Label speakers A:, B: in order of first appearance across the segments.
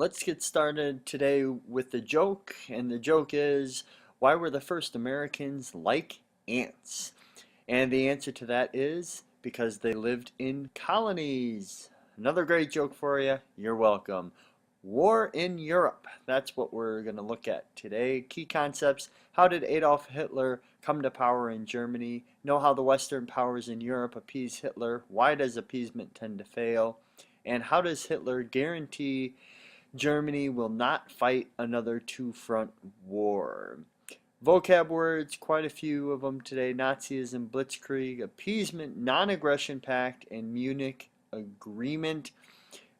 A: Let's get started today with the joke, and the joke is, why were the first Americans like ants? And the answer to that is because they lived in colonies. Another great joke for you. You're welcome. War in Europe. That's what we're going to look at today. Key concepts. How did Adolf Hitler come to power in Germany? Know how the Western powers in Europe appease Hitler. Why does appeasement tend to fail? And how does Hitler guarantee Germany will not fight another two-front war? Vocab words, quite a few of them today. Nazism, Blitzkrieg, appeasement, non-aggression pact, and Munich agreement.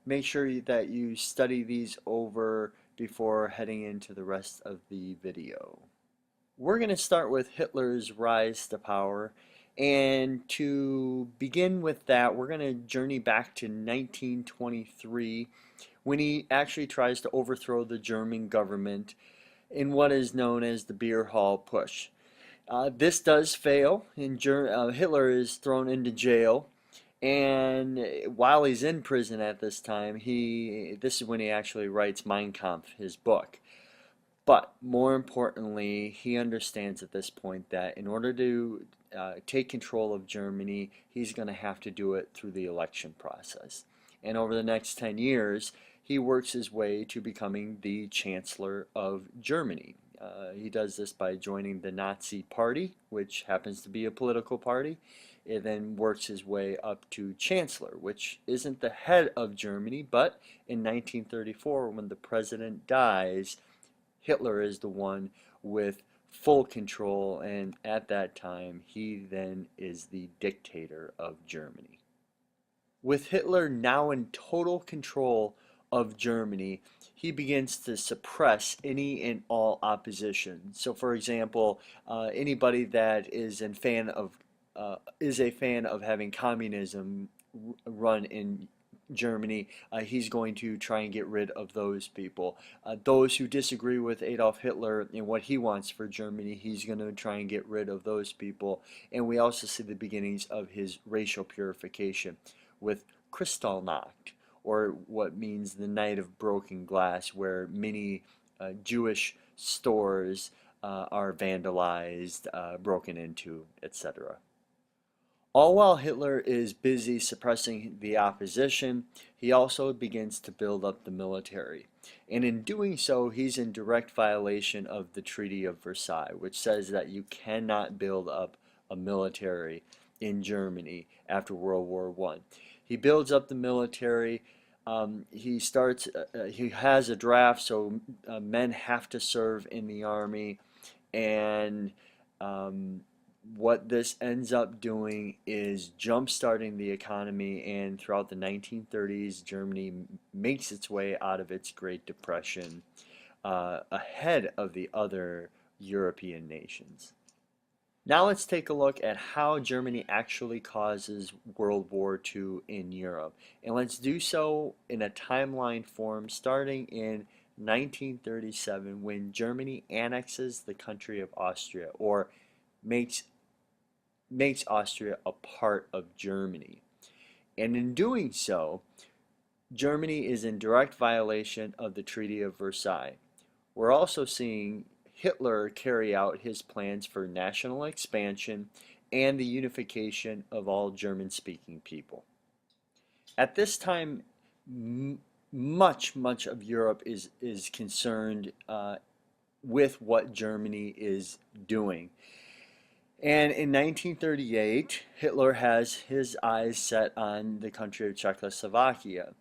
A: Make sure that you study these over before heading into the rest of the video. We're going to start with Hitler's rise to power. And to begin with that, we're going to journey back to 1923 when he actually tries to overthrow the German government in what is known as the Beer Hall Putsch. This does fail, and Hitler is thrown into jail. And while he's in prison at this time, this is when he actually writes Mein Kampf, his book. But more importantly, he understands at this point that in order to take control of Germany, he's going to have to do it through the election process. And over the next 10 years, he works his way to becoming the Chancellor of Germany. He does this by joining the Nazi Party, which happens to be a political party. It then works his way up to Chancellor, which isn't the head of Germany, but in 1934, when the president dies, Hitler is the one with full control, and at that time, he then is the dictator of Germany. With Hitler now in total control of Germany, he begins to suppress any and all opposition. So, for example, anybody that is a fan of having communism run in Germany, he's going to try and get rid of those people. Those who disagree with Adolf Hitler and what he wants for Germany, he's going to try and get rid of those people. And we also see the beginnings of his racial purification with Kristallnacht, or what means the Night of Broken Glass, where many Jewish stores are vandalized, broken into, etc. All while Hitler is busy suppressing the opposition, he also begins to build up the military. And in doing so, he's in direct violation of the Treaty of Versailles, which says that you cannot build up a military in Germany after World War I. He builds up the military. He has a draft, so men have to serve in the army, and what this ends up doing is jump-starting the economy, and throughout the 1930s, Germany makes its way out of its Great Depression ahead of the other European nations. Now let's take a look at how Germany actually causes World War II in Europe. And let's do so in a timeline form starting in 1937, when Germany annexes the country of Austria, or makes Austria a part of Germany. And in doing so, Germany is in direct violation of the Treaty of Versailles. We're also seeing Hitler carry out his plans for national expansion and the unification of all German-speaking people. At this time, much of Europe is concerned with what Germany is doing. And in 1938, Hitler has his eyes set on the country of Czechoslovakia.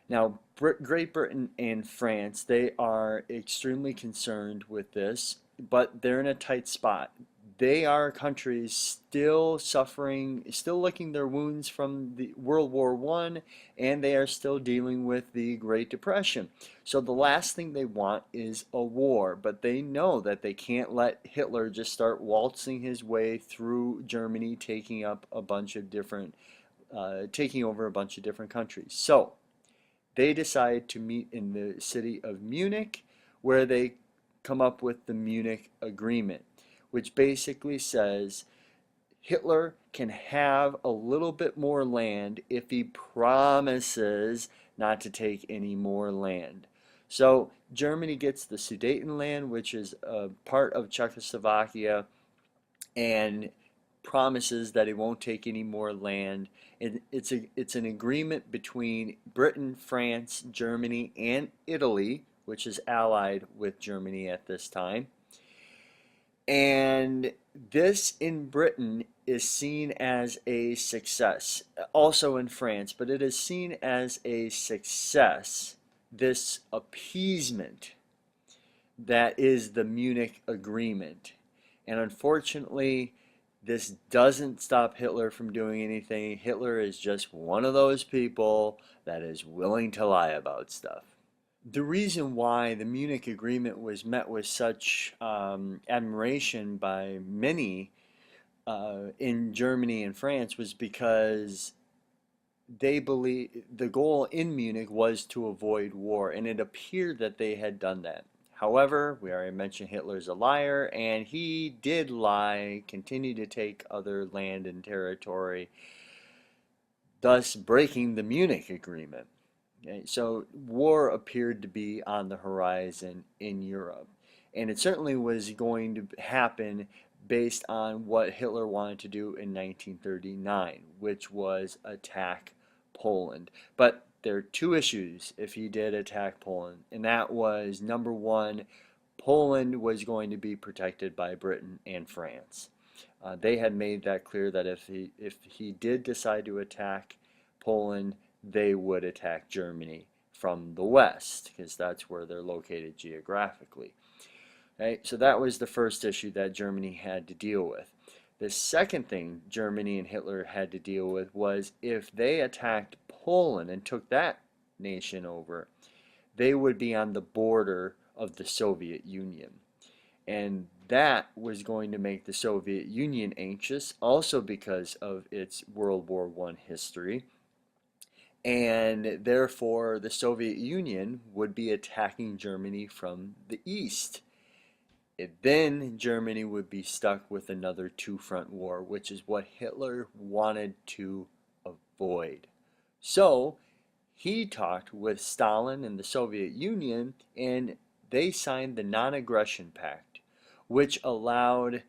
A: Now, Great Britain and France, they are extremely concerned with this, but they're in a tight spot. They are countries still suffering, still licking their wounds from the World War I, and they are still dealing with the Great Depression. So the last thing they want is a war, but they know that they can't let Hitler just start waltzing his way through Germany, taking over a bunch of different countries. So they decide to meet in the city of Munich, where they come up with the Munich Agreement, which basically says Hitler can have a little bit more land if he promises not to take any more land. So Germany gets the Sudetenland, which is a part of Czechoslovakia, and promises that he won't take any more land. And it's an agreement between Britain, France, Germany, and Italy, which is allied with Germany at this time. And this in Britain is seen as a success, also in France, but it is seen as a success, this appeasement that is the Munich Agreement. And unfortunately, this doesn't stop Hitler from doing anything. Hitler is just one of those people that is willing to lie about stuff. The reason why the Munich Agreement was met with such admiration by many in Germany and France was because they believe the goal in Munich was to avoid war, and it appeared that they had done that. However, we already mentioned Hitler's a liar, and he did lie, continue to take other land and territory, thus breaking the Munich Agreement. Okay, so war appeared to be on the horizon in Europe, and it certainly was going to happen based on what Hitler wanted to do in 1939, which was attack Poland. But there are two issues if he did attack Poland, and that was number one, Poland was going to be protected by Britain and France. They had made that clear that if he did decide to attack Poland, they would attack Germany from the west, because that's where they're located geographically. Okay, so that was the first issue that Germany had to deal with. The second thing Germany and Hitler had to deal with was if they attacked Poland and took that nation over, they would be on the border of the Soviet Union. And that was going to make the Soviet Union anxious, also because of its World War I history. And therefore, the Soviet Union would be attacking Germany from the east. Then Germany would be stuck with another two-front war, which is what Hitler wanted to avoid. So he talked with Stalin and the Soviet Union, and they signed the Non-Aggression Pact, which allowed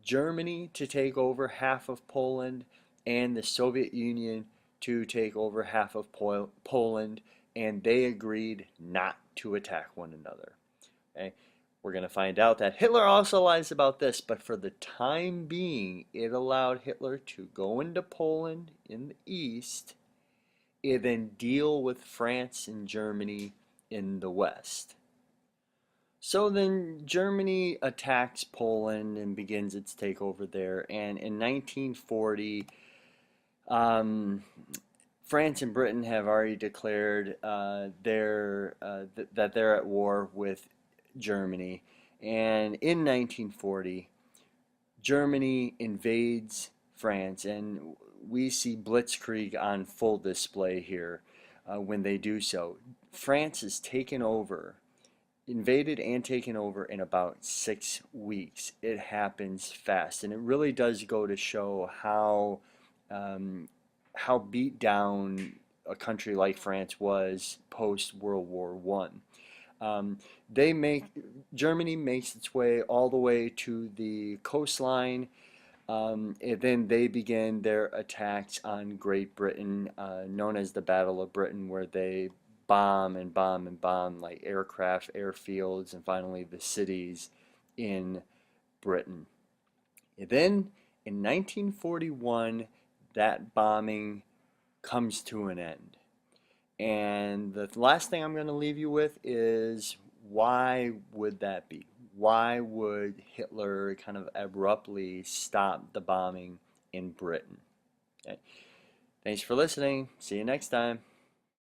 A: Germany to take over half of Poland and the Soviet Union to take over half of Poland, and they agreed not to attack one another. Okay? We're going to find out that Hitler also lies about this, but for the time being, it allowed Hitler to go into Poland in the east and then deal with France and Germany in the west. So then Germany attacks Poland and begins its takeover there, and in 1940, France and Britain have already declared that they're at war with Germany, and in 1940 Germany invades France, and we see Blitzkrieg on full display here when they do so. France is taken over, invaded and taken over in about 6 weeks. It happens fast, and it really does go to show how beat down a country like France was post World War One. Germany makes its way all the way to the coastline, and then they begin their attacks on Great Britain, known as the Battle of Britain, where they bomb and bomb and bomb like aircraft, airfields, and finally the cities in Britain. And then in 1941, that bombing comes to an end. And the last thing I'm going to leave you with is, why would that be? Why would Hitler kind of abruptly stop the bombing in Britain? Okay. Thanks for listening. See you next time.